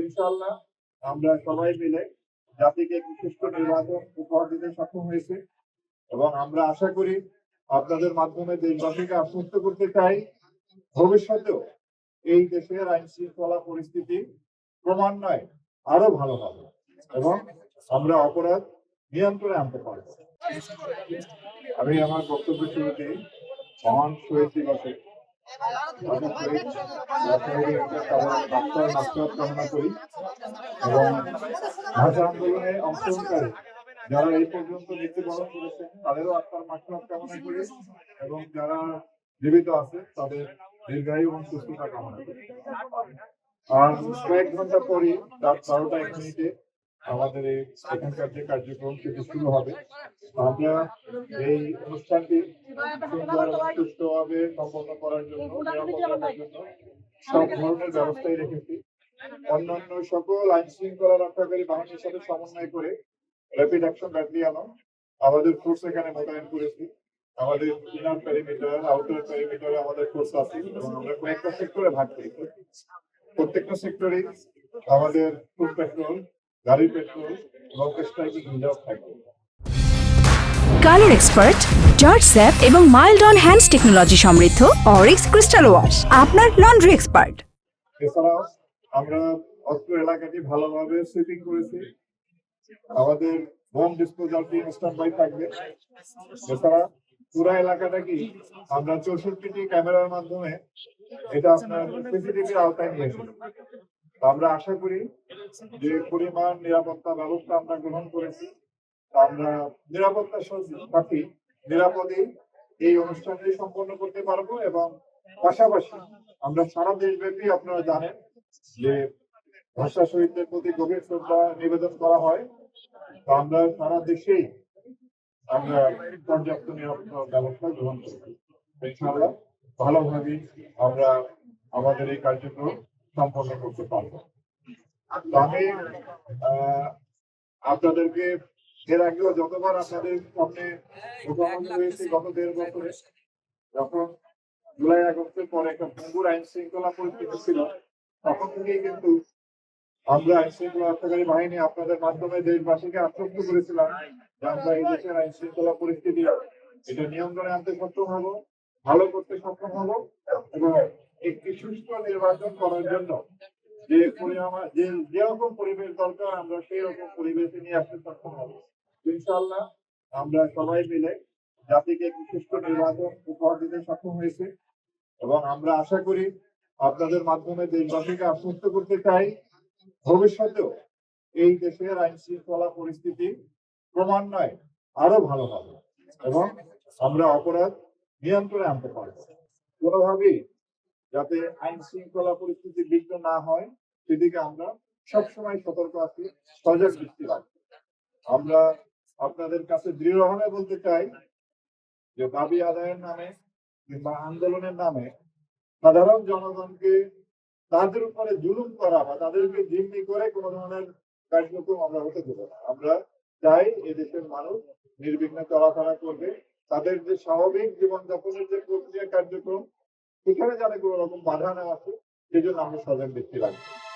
ইনশাআল্লাহ আমরা সবাই মিলে জাতিকে একটি সুষ্ঠু নির্বাচন উপহার দিতে সক্ষম হয়েছে এবং আমরা আশা করি আপনাদের মাধ্যমে দেশবাসীকে আশ্বস্ত করতে চাই ভবিষ্যতেও এই দেশের আইন শৃঙ্খলা পরিস্থিতি ক্রমান্বয়ে আরো ভালো হবে এবং আমরা অপরাধ নিয়ন্ত্রণে আনতে পারব। আমি আমার বক্তব্য শুরুতে মহান শহীদ দিবসে কামনা করি এবং ভাষা আন্দোলনে অংশগ্রহণকারী যারা এই পর্যন্ত মৃত্যুবরণ করেছেন তাদেরও আত্মার মাগফিরাত কামনা করি এবং যারা জীবিত আছে তাদের দীর্ঘায়ু এবং সুস্থতা কামনা করি। আর কয়েক ঘন্টা পরই রাত 12টা 1 মিনিটে আমাদের এখানকার যে কার্যক্রম সেটি শুরু হবে। আমরা এই অনুষ্ঠানটি সুষ্ঠুভাবে সম্পন্ন করার জন্য সব ধরনের ব্যবস্থাই রেখেছি। অন্যান্য সকল আইন শৃঙ্খলা রক্ষাকারী বাহিনীর সাথে সমন্বয় করে র্যাপিড অ্যাকশন ব্যাটালিয়নও আমাদের ফোর্স এখানে মোতায়েন করেছি। আমাদের ইনার পেরিমিটার আউটার পেরিমিটারে আমাদের ফোর্স আছে এবং আমরা কয়েকটা সেক্টরে ভাগ করেছি। প্রত্যেকটা সেক্টরে আমাদের ফুড পেট্রোল, গাড়ি পেট্রোল এবং স্ট্রাইকিং রিজার্ভ থাকবে। কালার এক্সপার্ট, জর্জ স্যাপ এবং মাইল্ড অন হ্যান্ডস টেকনোলজি সমৃদ্ধ অরিক্স ক্রিস্টাল ওয়াশ আপনার লন্ড্রি এক্সপার্ট। এছাড়াও আমরা অত্র এলাকাটি ভালোভাবে সুইপিং করেছি। আমাদের home disposal team stand by থাকবে। এছাড়া পুরো এলাকাটা কি আমরা 64টি ক্যামেরার মাধ্যমে এটা আপনার সিসিটিভির আওতায় নিয়ে এসেছি। আমরা আশা করি যে পরিমাণ নিরাপত্তা ব্যবস্থা আমরা গ্রহণ করেছি আমরা নিরাপত্তার সাথে নিরাপদে এই অনুষ্ঠানটি সম্পন্ন করতে পারবো এবং পাশাপাশি আমরা সারা দেশব্যাপী আপনারা জানেন যে ভাষা শহীদদের প্রতি গভীর শ্রদ্ধা নিবেদন করা হয়। তো আমরা সারা দেশেই আমরা পর্যাপ্ত নিরাপত্তা ব্যবস্থা গ্রহণ করছি। ইনশাআল্লাহ ভালোভাবে আমরা আমাদের এই কার্যক্রম সম্পন্ন করতে পারবো। আমি আপনাদেরকে এর আগেও যতবার আপনাদের সামনে মুখোমুখি হয়েছি গত 1.5 বছরে, যখন জুলাই আগস্টের পরে একটা ভঙ্গুর আইন শৃঙ্খলা পরিস্থিতি ছিল, তখন থেকেই কিন্তু আমরা আইন শৃঙ্খলা রক্ষাকারী বাহিনী আপনাদের মাধ্যমে দেশবাসীকে আশ্বস্ত করেছিলাম যে আমরা এই দেশের আইন শৃঙ্খলা পরিস্থিতি এটা নিয়ন্ত্রণে আনতে সক্ষম হবো, ভালো করতে সক্ষম হবো এবং একটি সুষ্ঠু নির্বাচন করার জন্য যে রকম পরিবেশ দরকার আমরা সেই রকম পরিবেশে নিয়ে আসতে সক্ষম হবো। ইনশাআল্লাহ আমরা সবাই মিলে জাতিকে একটি সুষ্ঠু নির্বাচন উপহার দিতে সক্ষম হয়েছে এবং আমরা আশা করি আপনাদের মাধ্যমে দেশবাসীকে আশ্বস্ত করতে চাই ভবিষ্যতেও এই দেশের আইন শৃঙ্খলা পরিস্থিতি ক্রমান্বয়ে আরো ভালো হবে এবং আমরা অপরাধ নিয়ন্ত্রণে আনতে পারবো। কোনোভাবেই যাতে আইন শৃঙ্খলা পরিস্থিতি বিঘ্ন না হয় সেদিকে আমরা সবসময় সতর্ক আছি, সজাগ দৃষ্টি রাখবো। আমরা আপনাদের কাছে দৃঢ়ভাবে বলতে চাই যে দাবি আদায়ের নামে কিংবা আন্দোলনের নামে সাধারণ জনগণকে তাদের উপরে জুলুম করা বা তাদেরকে জিম্মি করে কোনো ধরনের কার্যক্রম আমরা হতে দেবো না। আমরা চাই এদেশের মানুষ নির্বিঘ্নে চলাফেরা করবে, তাদের যে স্বাভাবিক জীবনযাপনের যে প্রক্রিয়া কার্যক্রম সেখানে যাতে কোনো রকম বাধা না আসে সেজন্য আমরা সজাগ দৃষ্টি রাখবো।